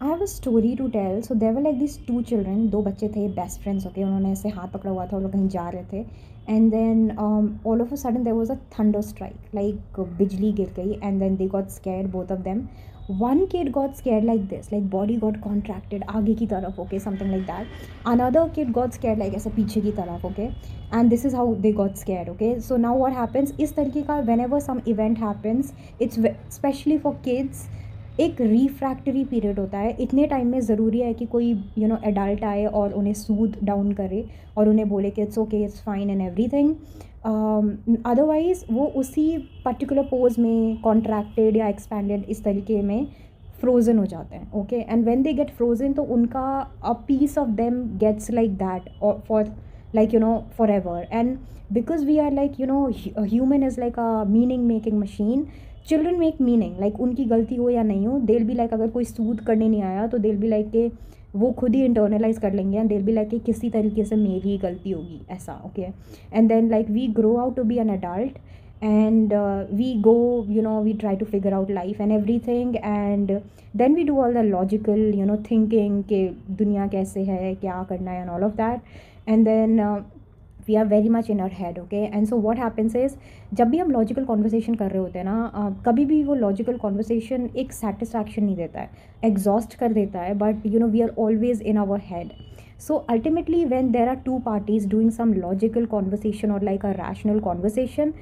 I have a story to tell. So there were like this two children, दो बच्चे थे best friends. Okay, उन्होंने ऐसे हाथ पकड़ा हुआ था और वो कहीं जा रहे थे. And then all of a sudden there was a thunder strike, like बिजली गिर गई. And then they got scared, both of them. One kid got scared like this, like body got contracted आगे की तरफ. Okay, something like that. Another kid got scared like ऐसे पीछे की तरफ. Okay, and this is how they got scared. Okay, so now what happens, इस तरीके का whenever some event happens, it's especially for kids, एक रिफ्रैक्टरी पीरियड होता है. इतने टाइम में ज़रूरी है कि कोई एडल्ट आए और उन्हें सूद डाउन करे और उन्हें बोले कि it's okay, it's fine and everything. Otherwise वो उसी पर्टिकुलर पोज में कॉन्ट्रैक्टेड या एक्सपैंडेड इस तरीके में फ्रोज़न हो जाते हैं. Okay, and when they get frozen तो उनका a piece of them gets like that for like forever. And because we are like human is like a meaning making machine. Children make meaning, like उनकी गलती हो या नहीं हो, देल be like अगर कोई सूद करने नहीं आया तो देल बी लाइक के वो खुद ही इंटरनलाइज कर लेंगे. एंड देल बी लाइक कि किसी तरीके से मेरी गलती होगी ऐसा. Okay, and then like we grow out to be an adult and we go, we try to figure out life and everything. And then we do all the logical thinking कि दुनिया कैसे है, क्या करना है and all of that. And then we are very much in our head. Okay, and so what happens is जब भी हम लॉजिकल कॉन्वर्सेशन कर रहे होते हैं ना, कभी भी वो लॉजिकल कॉन्वर्सेशन एक सेटिस्फैक्शन नहीं देता है, एग्जॉस्ट कर देता है. But we are always in our head. So ultimately when there are two parties doing some logical conversation or like a rational conversation,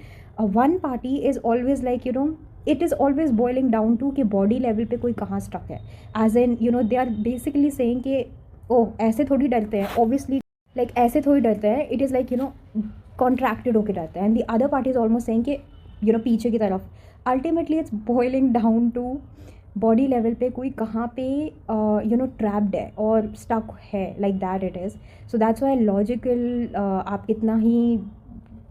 one party is always like it is always boiling down to कि body level पे कोई कहाँ stuck है. As in they are basically saying कि oh ऐसे थोड़ी डरते हैं, obviously like ऐसे थोड़ी डरते हैं. इट इज़ लाइक कॉन्ट्रैक्टेड होके रहता है. And the other party is almost saying कि पीछे की तरफ. Ultimately it's boiling down to body level पे कोई कहाँ पे ट्रैप्ड है और स्टक है, like that it is. So that's why logical आप कितना ही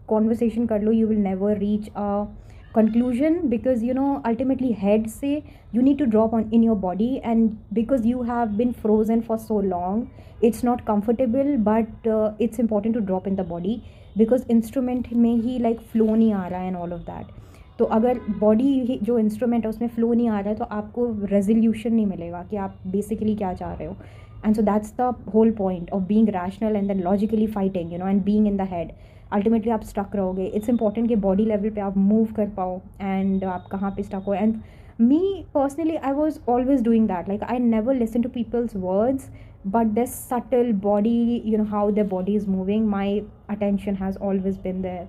कॉन्वर्सेशन कर लो, you will never reach a conclusion, because ultimately head say you need to drop on in your body. And because you have been frozen for so long, it's not comfortable, but it's important to drop in the body, because instrument में ही like flow नहीं आ रहा है and all of that. तो अगर body जो instrument है उसमें flow नहीं आ रहा है तो आपको रेजोल्यूशन नहीं मिलेगा कि आप बेसिकली क्या चाह रहे हो. And so that's the whole point of being rational and then logically fighting and being in the head. Ultimately आप स्टक रहोगे. इट्स इंपॉर्टेंट कि बॉडी लेवल पे आप मूव कर पाओ एंड आप कहाँ पे स्टक हो. And me personally I was always doing that. Like I never listen to peoples words, but this subtle body, how their body is moving, my attention has always been there.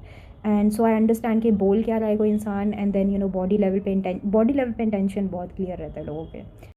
And so I understand कि बोल क्या रहा है कोई इंसान. And then body level पे intention बहुत clear रहता है लोगों के.